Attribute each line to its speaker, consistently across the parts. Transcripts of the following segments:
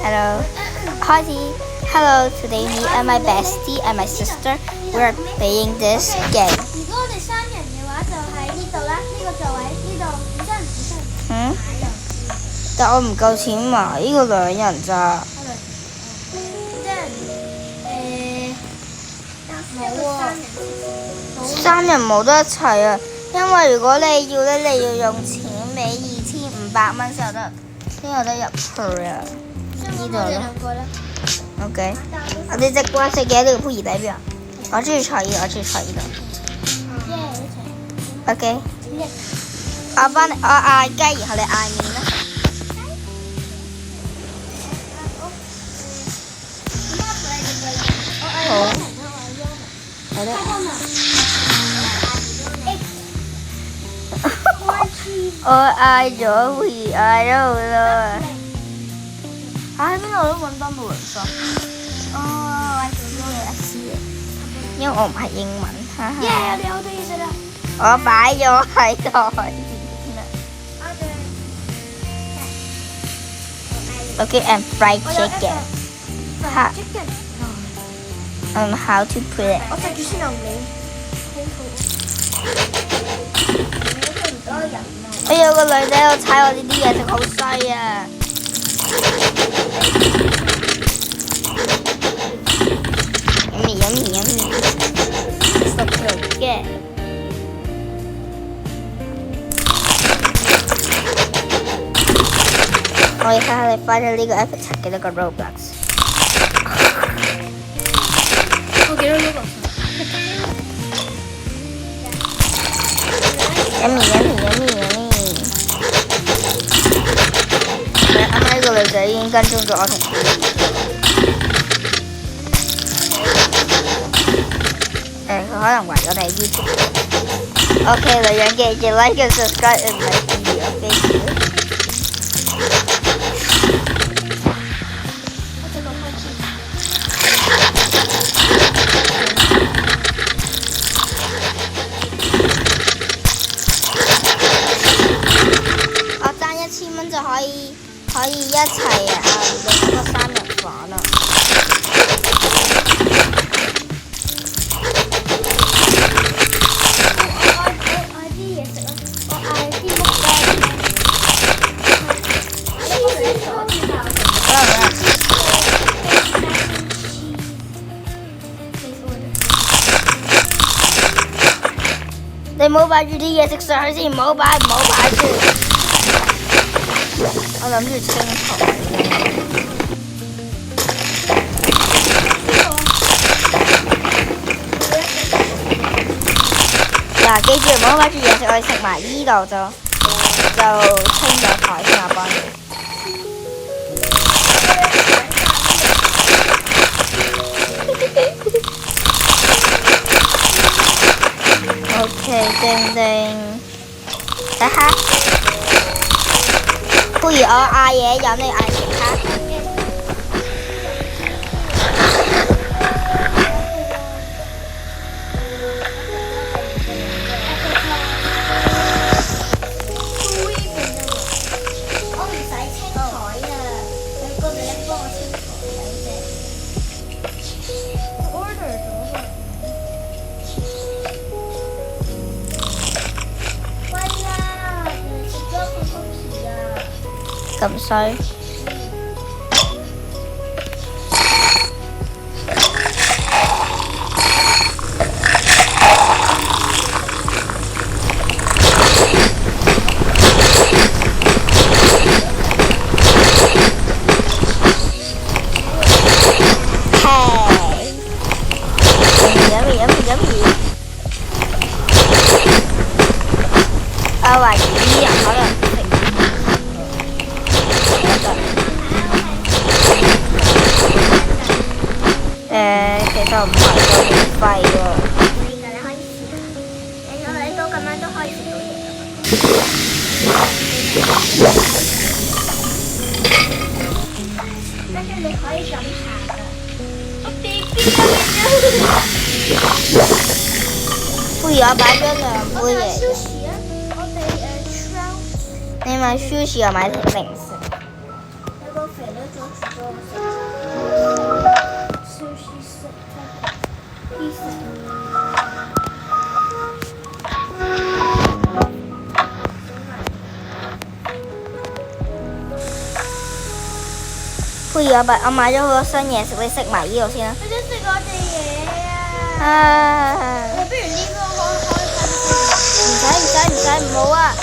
Speaker 1: Hello. Hi. Hello. Today me and my bestie and my sister we are playing this game.
Speaker 2: 如果我哋3人嘅話，就喺呢度啦，呢個座位呢度，唔使唔使。
Speaker 1: 嗯？但我唔夠錢買，呢個2人咋？
Speaker 2: 即係冇喎。
Speaker 1: 3人冇得一齊啊！因為如果你要咧，你要用錢俾2500蚊先有得入去啊！呢度咯。OK， 我哋隻怪食嘢呢個鋪耳底邊啊！我中意坐呢度，我中意坐呢度。OK， 我嗌雞，然後你嗌麵啦。好。係咯。我嗌咗會嗌咗好多啊！喺邊度都揾到冇人信。哦，我知嘅，因為我唔係英文，哈哈。
Speaker 2: 耶！你好多嘢食啦。
Speaker 1: 我擺咗喺度。Okay, and fried chicken. How to put it?
Speaker 2: 我食住先啊，你。
Speaker 1: 我有個女仔喺度踩我呢啲嘢食，好衰啊！Yummy. So good. 我哋睇下你花咗呢個 effort 拆幾多個 Robux？
Speaker 2: 我幾多 Robux？
Speaker 1: Yummy。啱啱呢個女仔已經跟蹤咗我同佢。佢可能為咗睇 YouTube。OK， 女人記住 like and subscribe and like video。Thank you。我爭1000蚊就可以一齊另一個3人房啦。你唔好擺住啲嘢食上去先，唔好擺住。我諗住清台。嗱，記住唔好擺住嘢食，我哋食埋依度就清咗台先啊，幫你。OK， 定，睇下。不如我嗌嘢飲，你嗌其他。
Speaker 2: 我唔使清台啊，你個女人幫我清台啊，我 order 咗㗎。喂呀，切咗個曲奇啊！
Speaker 1: 咁衰。Yummy。我懷疑啲人可能其實唔係個免費喎。
Speaker 2: 你可以試下，你都咁樣都可以食到嘢㗎。跟住你可以咁行㗎。我 BB
Speaker 1: 不如我擺咗2杯嘢。
Speaker 2: 我哋
Speaker 1: 你買 sushi 又買零食。
Speaker 2: 有個肥佬阻住咗我食。Sushi 食pizza。
Speaker 1: 不如我買咗好多新嘢食，你食埋呢度先啦。
Speaker 2: 我想食我哋嘢啊！不如呢個開
Speaker 1: 唔使唔好啊！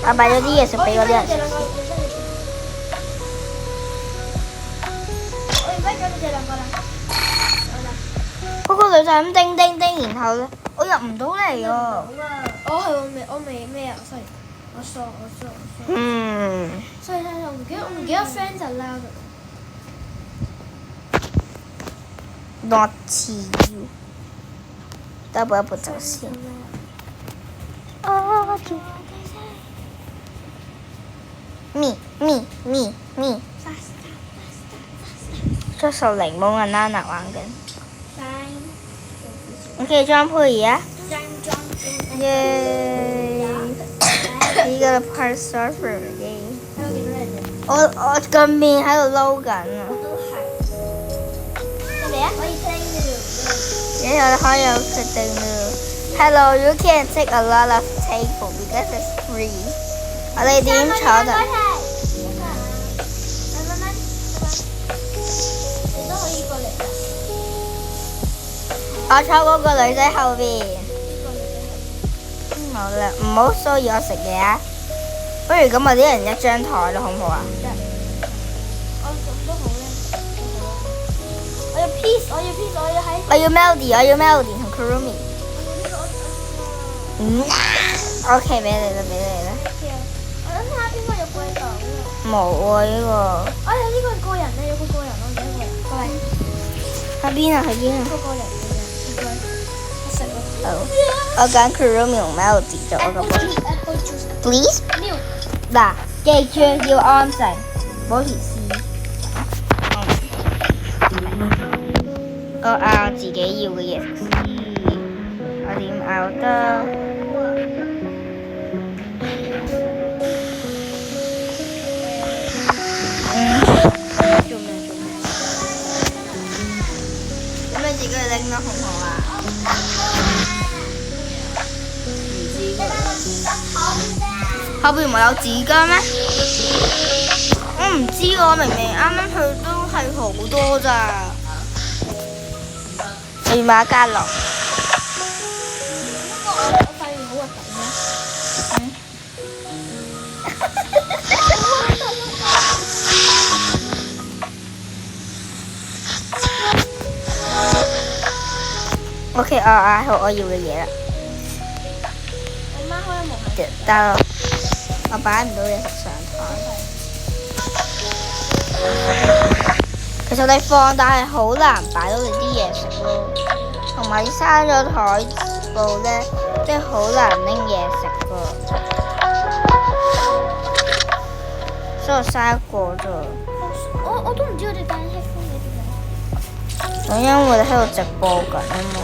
Speaker 1: 我買咗啲嘢食俾嗰啲人食。
Speaker 2: 我而家咗你哋兩個啦。
Speaker 1: 嗰個女仔咁叮叮叮，然後咧，我入唔到嚟喎。
Speaker 2: 我未咩啊？我疏。所以我唔記得 friends allowed。Not
Speaker 1: you。得一步走先。me。出售檸檬啊，Nana 玩緊。OK， 裝配儀啊！耶！呢個 part server 嘅。我個面喺度撈緊啊！
Speaker 2: 嚟啊！可以聽呢度。
Speaker 1: 然後可以決定了。Hello, you can take a lot of table because it's free。我哋點坐就？我坐嗰個女仔後邊。好啦，唔好騷擾我食嘢啊！不如咁我啲人一張台咯，好唔好啊？
Speaker 2: 我咁都好咧。我要 peace，我要喺。
Speaker 1: 我要 Melody 同 Kurumi。OK， 俾你啦。
Speaker 2: 我諗下邊個有貴檔啊？
Speaker 1: 冇喎呢個。
Speaker 2: 哎呀，呢個係個人咧，有個人咯，有一個人。過嚟。
Speaker 1: 喺邊啊？
Speaker 2: 個人嘅。
Speaker 1: 好，我揀 Kurumi 同 Melody 做我個 Please。嗱，記住要安靜，唔好意思。我咬自己要嘅嘢食先，我點咬得？做咩？咁你自己去拎啦，好唔好啊？後邊唔係有紙巾咩？我唔知喎，明明啱啱去都係好多咋。我要買加樂。
Speaker 2: 我發現好核突嘅。
Speaker 1: OK， 我要嘅嘢啦。
Speaker 2: 我媽開咗門。
Speaker 1: 得，我擺唔到嘢食上台。其實你放，但係好難擺到你啲嘢食咯。同埋你閂咗台布咧，即係好難拎嘢食噶。所以我嘥過啫。
Speaker 2: 我都唔知我哋戴 headphone 嘅點解。
Speaker 1: 我因為我哋喺度直播緊啊嘛。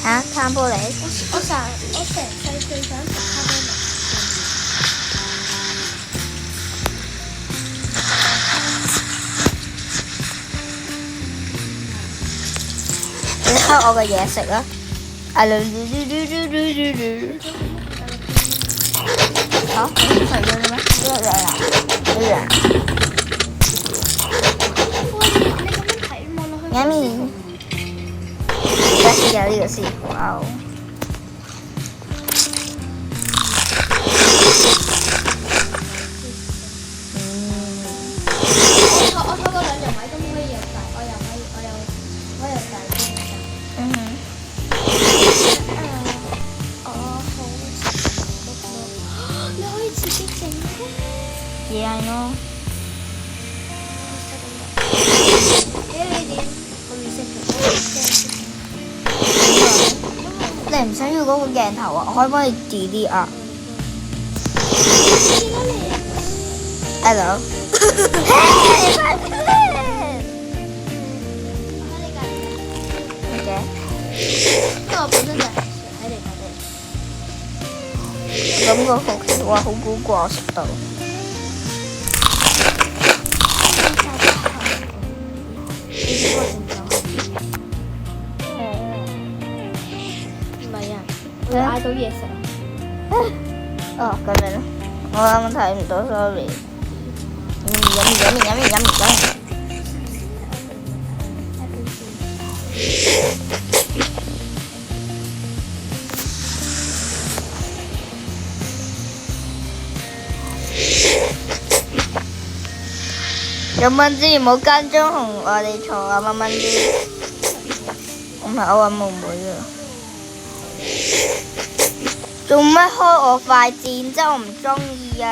Speaker 1: 嚇，攤玻璃？
Speaker 2: 我成世最想食卡波麥。
Speaker 1: 你偷我嘅嘢食啦！嚇，係咗咩？一樣。Yummy。而家試下呢個先，哇！ Yeah, I know。你唔想要嗰個鏡頭啊？我可以幫你 delete 啊。Hello。OK。
Speaker 2: 不過我本身就係喺你隔離。
Speaker 1: 感覺好奇怪，好古怪食到。
Speaker 2: 唔係啊，我嗌到嘢食啊！
Speaker 1: 哦，咁樣咯，我啱啱睇唔到 ，sorry。飲。有蚊子唔好跟蹤同我哋坐啊，蚊子。我唔係我揾妹妹啊。做乜開我塊箭啫？我唔中意啊！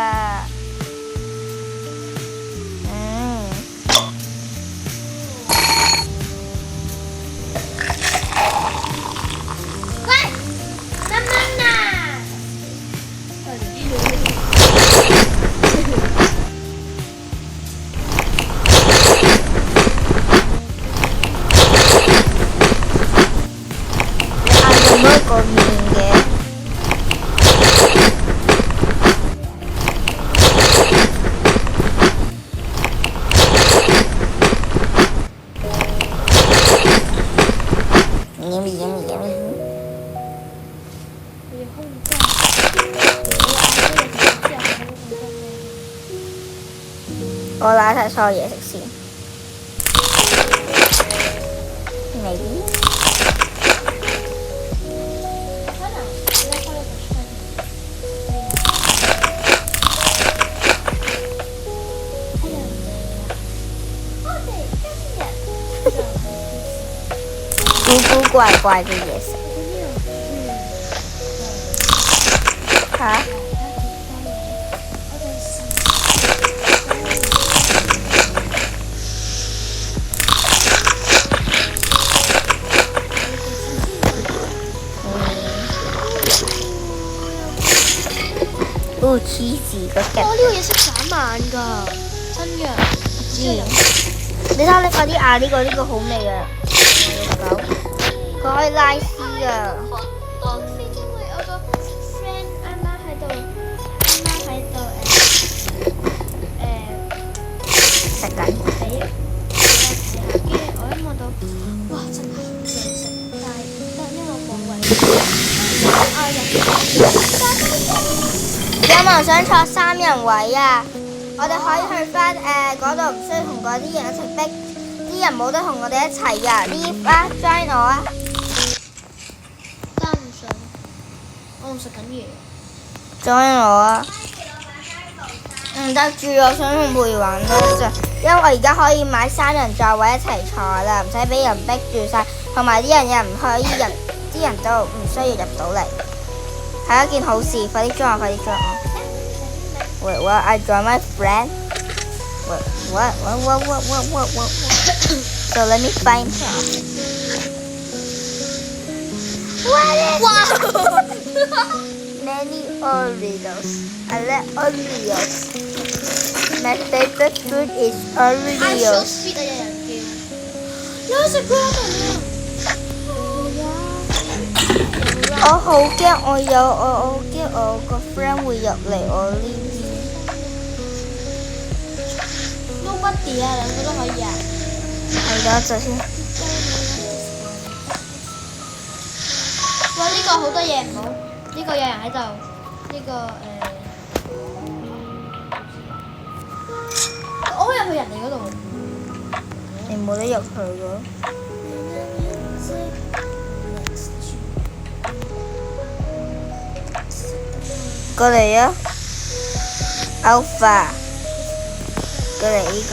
Speaker 2: 喂，蚊蚊啊！
Speaker 1: 你嗌咗個面嘅。我攞晒所有嘢食先。Maybe。古古怪怪嘅嘢食。嚇？cheesy 個吉。
Speaker 2: 呢個嘢識散慢㗎，真嘅。
Speaker 1: 知。你睇你快啲嗌呢個好味啊！佢可以拉絲啊！
Speaker 2: 我先因為我個 friend 啱啱喺度
Speaker 1: 食緊。
Speaker 2: 跟住我一望到，哇！真係好正食，但係因為我冇位。
Speaker 1: 有冇人想坐3人位啊？我哋可以去翻嗰度，唔需要同嗰啲人一齊逼，啲人冇得同我哋一齊啊！呢啊 join 我啊！
Speaker 2: 真唔想，我仲食緊嘢。
Speaker 1: join 我啊！唔得住，我想同陪玩咯，因為我而家可以買3人座位一齊坐啦，唔使俾人逼住晒，同埋啲人又唔可以入，啲人都唔需要入到嚟，係一件好事。快啲 join 我，快啲 join 我！Wait, what? I join my friend. What? So let me find her.
Speaker 2: Wow!
Speaker 1: Many Oreos. I like Oreos. My favorite food is
Speaker 2: I'm so
Speaker 1: Oreos.
Speaker 2: sweet 啊！有人叫。有食 ramen 啊！
Speaker 1: 我好驚我驚我個 friend 會入嚟我呢邊。
Speaker 2: Nobody 啊，兩個都可以啊。
Speaker 1: 係等一陣先。
Speaker 2: 哇！呢個好多嘢唔好，呢個有人喺度，呢個我可以入去人哋嗰度。
Speaker 1: 你冇得入去㗎。過嚟啊 ，Alpha， 過嚟呢個，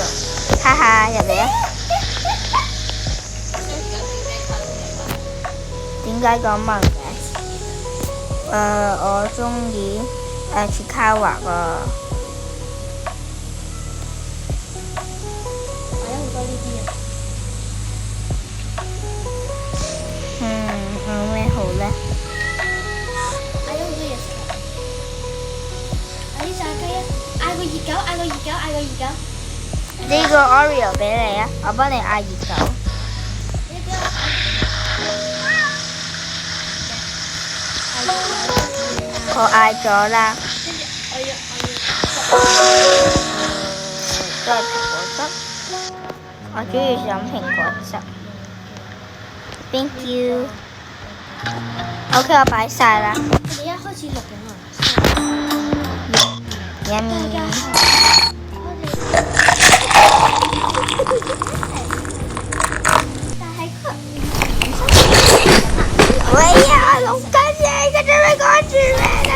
Speaker 1: 哈哈，入嚟啊！點解咁問嘅？我中意Chikawa 個。咩？
Speaker 2: 嗌咗好多嘢食。嗌啲炸雞啊！嗌個熱狗，嗌個熱狗，嗌個熱狗。
Speaker 1: 呢個 Oreo 俾你啊，我幫你嗌熱狗。
Speaker 2: 你俾我
Speaker 1: 我嗌咗啦。都係蘋果汁。我中意飲蘋果汁。Thank you。OK， 我擺晒啦。
Speaker 2: 我哋一開始錄緊啊。
Speaker 1: Yummy。
Speaker 2: 但係佢
Speaker 1: 喂呀，錄緊嘢，佢做咩趕住咩咧？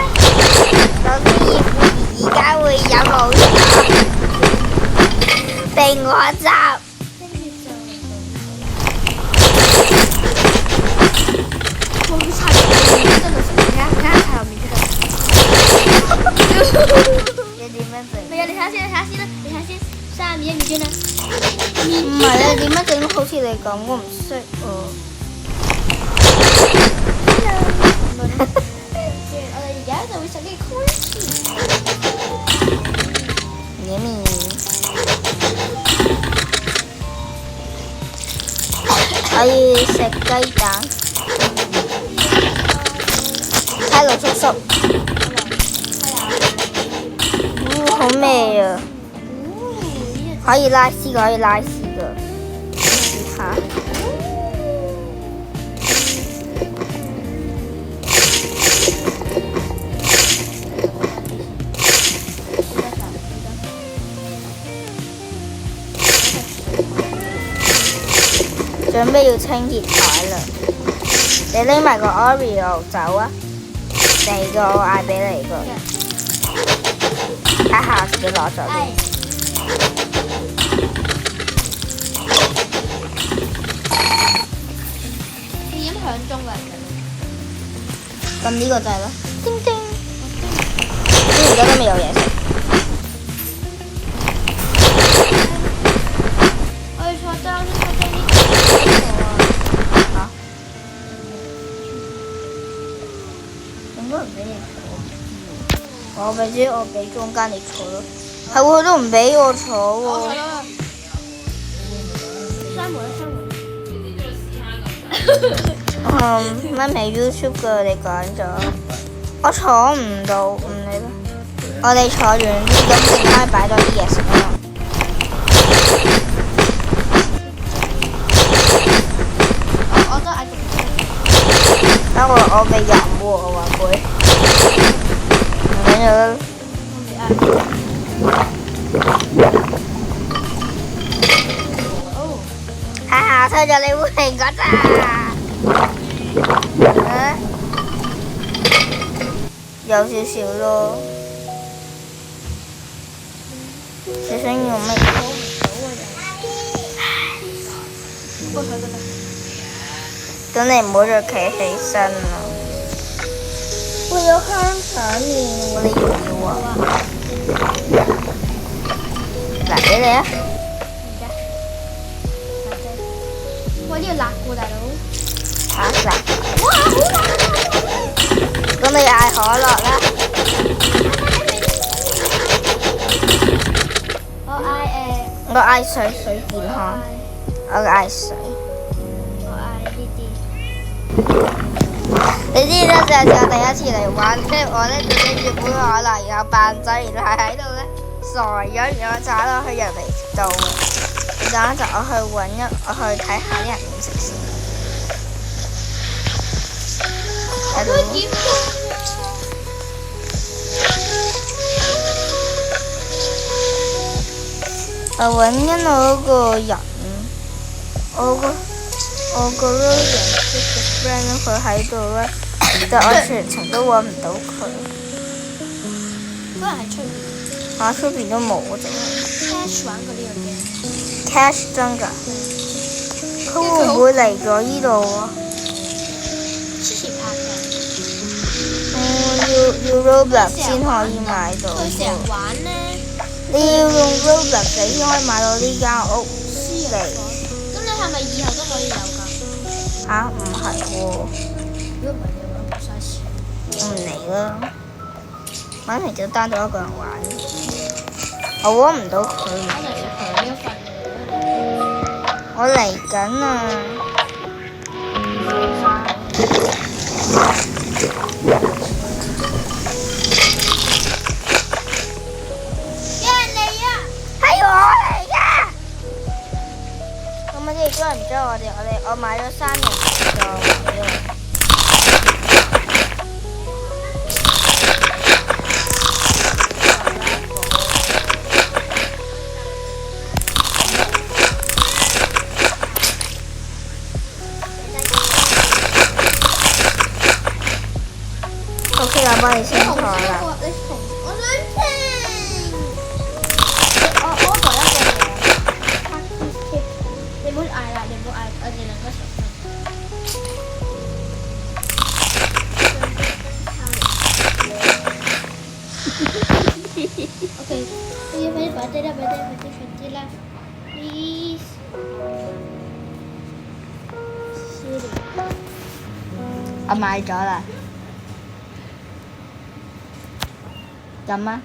Speaker 1: 首先而家會有冇蘋果汁？
Speaker 2: 我唔擦，真係食唔啱，擦後面嗰度。
Speaker 1: 你點樣整？
Speaker 2: 唔係啊，你睇下先，你睇下先啦，你睇下先，3、2、1，咪轉啦。
Speaker 1: 唔係啊，點樣整好似你咁？我唔識喎。
Speaker 2: 我哋而家就會食呢個 cookie。
Speaker 1: Yummy。可以食雞蛋。睇落叔叔。好味啊！可以拉絲嘅，可以拉絲嘅。試下。準備要清潔台啦，你拎埋個 Oreo 走啊！第二個我嗌俾你個，睇下自己攞咗啲。
Speaker 2: 已經響鐘㗎，
Speaker 1: 咁呢個就係啦，叮叮。而家都未有嘢食。
Speaker 2: 我哋坐低呢個。
Speaker 1: 我俾中間你坐咯，係喎，佢都唔俾我坐喎。
Speaker 2: 閂門啦，閂門。
Speaker 1: 乜咪 YouTube 嘅你講咗，我坐唔到，唔理啦。我哋坐完啲咁，剩翻擺多啲嘢食啊嘛。
Speaker 2: 我都嗌咗。
Speaker 1: 等我未飲喎，我話佢。唔緊要啦。哈哈，偷咗你碗蘋果汁。有少少咯。你想要咩？咁你唔好再企起身啦。我有香腸麵喎，你要唔要啊？嗱，俾你啊！
Speaker 2: 哇！呢個辣喎，大佬。
Speaker 1: 嚇辣！
Speaker 2: 哇！好辣！
Speaker 1: 咁你嗌可樂啦。我嗌水健康。我嗌水。
Speaker 2: 我嗌呢啲。
Speaker 1: 你知唔知上次我第一次嚟玩，即係我咧就拎住杯可樂，然後扮仔，然後喺度咧傻咗，然後踩落去人哋度。然後就我去睇下啲人點食先。喺度。我揾緊我嗰個人，我個人識嘅 friend 佢喺度咧，但我全程都揾唔到佢。
Speaker 2: 可能喺出邊。
Speaker 1: 出邊都冇啊，淨係。
Speaker 2: Cash 玩過呢個 game。Cash
Speaker 1: 真㗎？佢會唔會嚟咗呢度啊？
Speaker 2: 之前拍嘅。
Speaker 1: 要 Roblox 先可以買到。
Speaker 2: 佢成日玩咧。
Speaker 1: 你要用 Roblox 先可以買到呢間屋嚟。
Speaker 2: 咁你係咪以後都可以有㗎？
Speaker 1: 唔係喎。
Speaker 2: 如果唔係你玩冇嘥錢。
Speaker 1: 我唔嚟啦，玩完就單獨一個人玩，我揾唔到佢，
Speaker 2: 可能食佢呢份
Speaker 1: 我嚟緊啊！
Speaker 2: 有人嚟啊！
Speaker 1: 係我嚟㗎！咁啊，啲人唔追我買咗3人就OK 啦，幫你清楚啦。
Speaker 2: 你同我想聽。我 order 一個嘢，你唔好嗌啦，你唔好嗌，我哋兩個食飯。OK，你要快啲擺低啦，快啲啦 ，please。
Speaker 1: 我買咗啦。飲啊！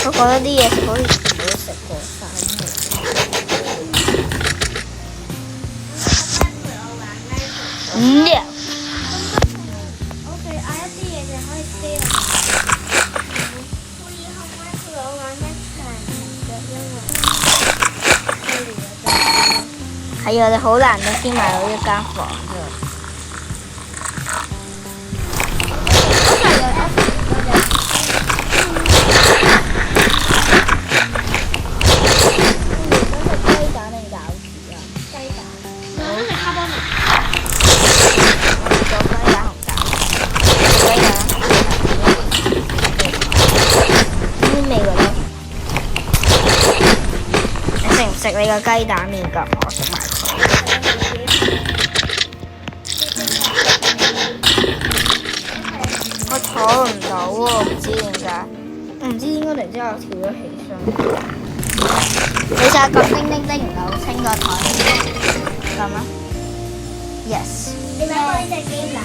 Speaker 1: 我覺得啲嘢食好似全部都食過晒咁。
Speaker 2: OK，嗌一啲嘢就可以 stay 落去。我以後媽陪我玩一齊嘅，因為
Speaker 1: 係啊，你好難得先買到一間房啫。食你個雞蛋麵㗎，我食埋佢。我坐唔到喎，唔知點解，我唔知點解突然之間我跳咗起身。你試下撳叮叮叮，然後清個台。撳啊 ！Yes。
Speaker 2: 你咪開隻機啦。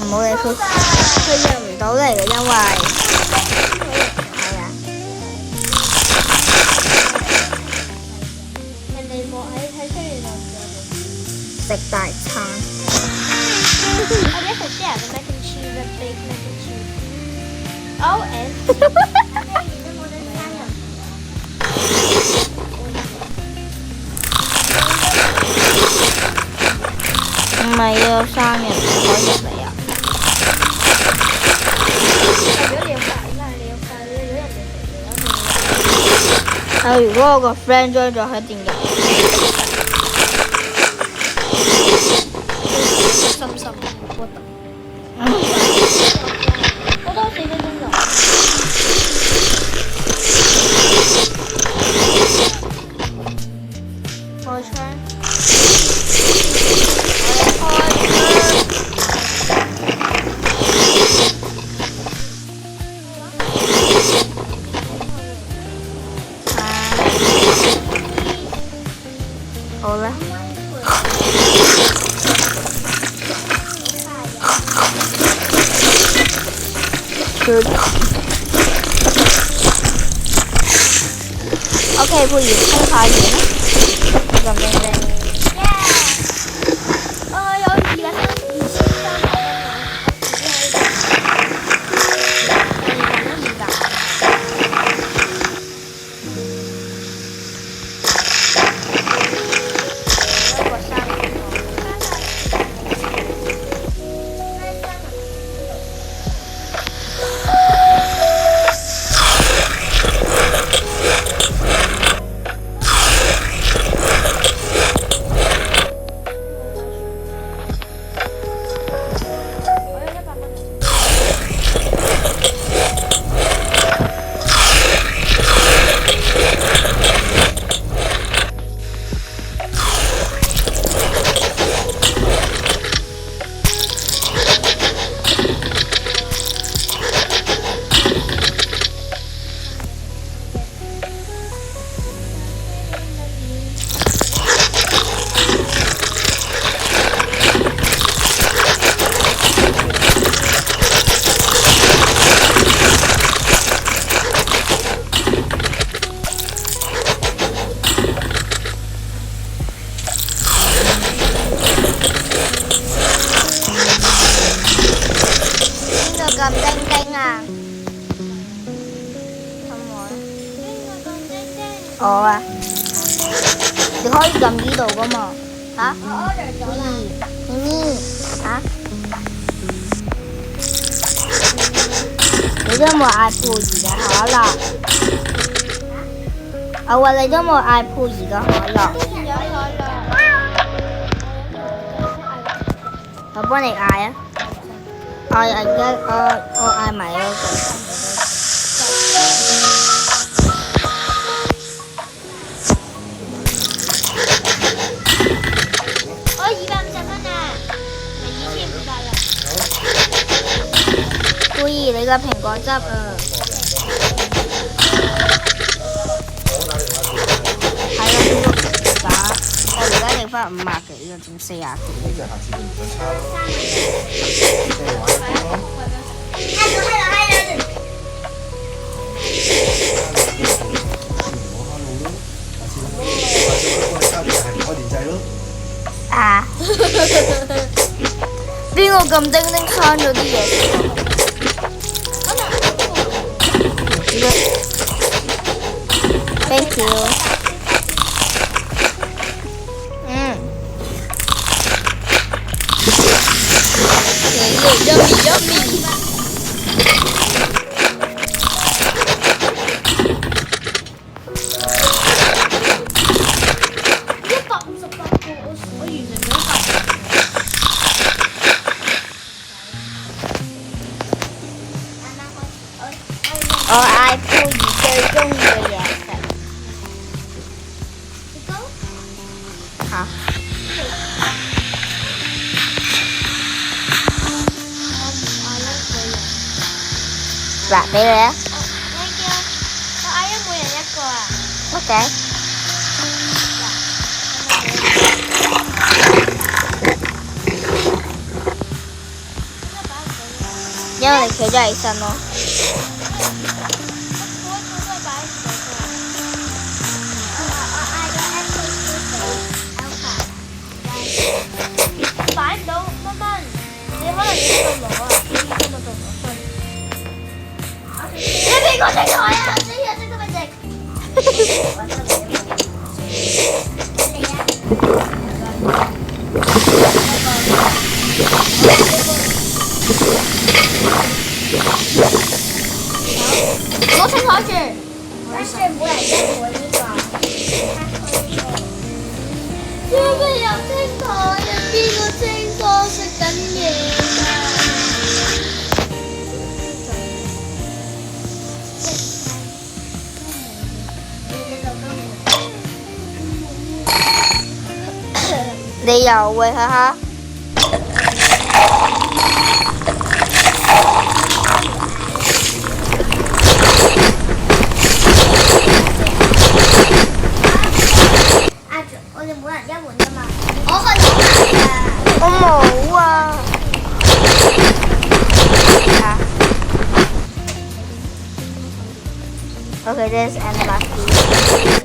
Speaker 1: 唔好理佢，佢入唔到嚟嘅，因為。食大餐。
Speaker 2: 我哋一齊 share 個 mac and cheese 嘅 big mac and cheese。Oh and。
Speaker 1: 唔係啊，3人可以入嚟啊。
Speaker 2: 如果你要快，如果人哋嚟，
Speaker 1: 如果我個 friend join 咗，佢一定入。
Speaker 2: 深深我等。我都4分鐘就。
Speaker 1: 開窗。好啦。OK，不如空下完啦。咁樣啫。
Speaker 2: 有2300
Speaker 1: 我啊，你可以撳呢度噶嘛？嚇？
Speaker 2: 我 order 咗啦。
Speaker 1: 呢嚇？你都冇嗌佩兒嘅可樂。我話你都冇嗌佩兒嘅可樂。
Speaker 2: 有可樂。
Speaker 1: 我幫你嗌啊！我嗌埋嗰個。
Speaker 2: 我250蚊啊，咪2500啦。
Speaker 1: 佩兒，你個蘋果汁啊！係啊，呢個打我而家剩翻50幾個，仲40幾。
Speaker 3: 呢隻下次你唔想抄咯，
Speaker 1: 啊！邊個咁叮叮刪咗啲嘢？Thank you。Yummy。我嗌佩兒最中意嘅嘢食。嚇！嗱，俾你啊。
Speaker 2: 我嗌咗每人1個啊。
Speaker 1: OK。因為你企咗起身咯。
Speaker 2: 擺唔到，蚊蚊，你可能要去攞啊，你要去攞分。你邊個整台啊？呢個整得咪整？我清台住，但是每人1個呢個。邊個有清台啊？邊個清台食緊嘢啊？
Speaker 1: 你又會哈哈？
Speaker 2: 我哋每人1碗啫嘛。我可以買啊。
Speaker 1: 我冇啊。Okay, this and last.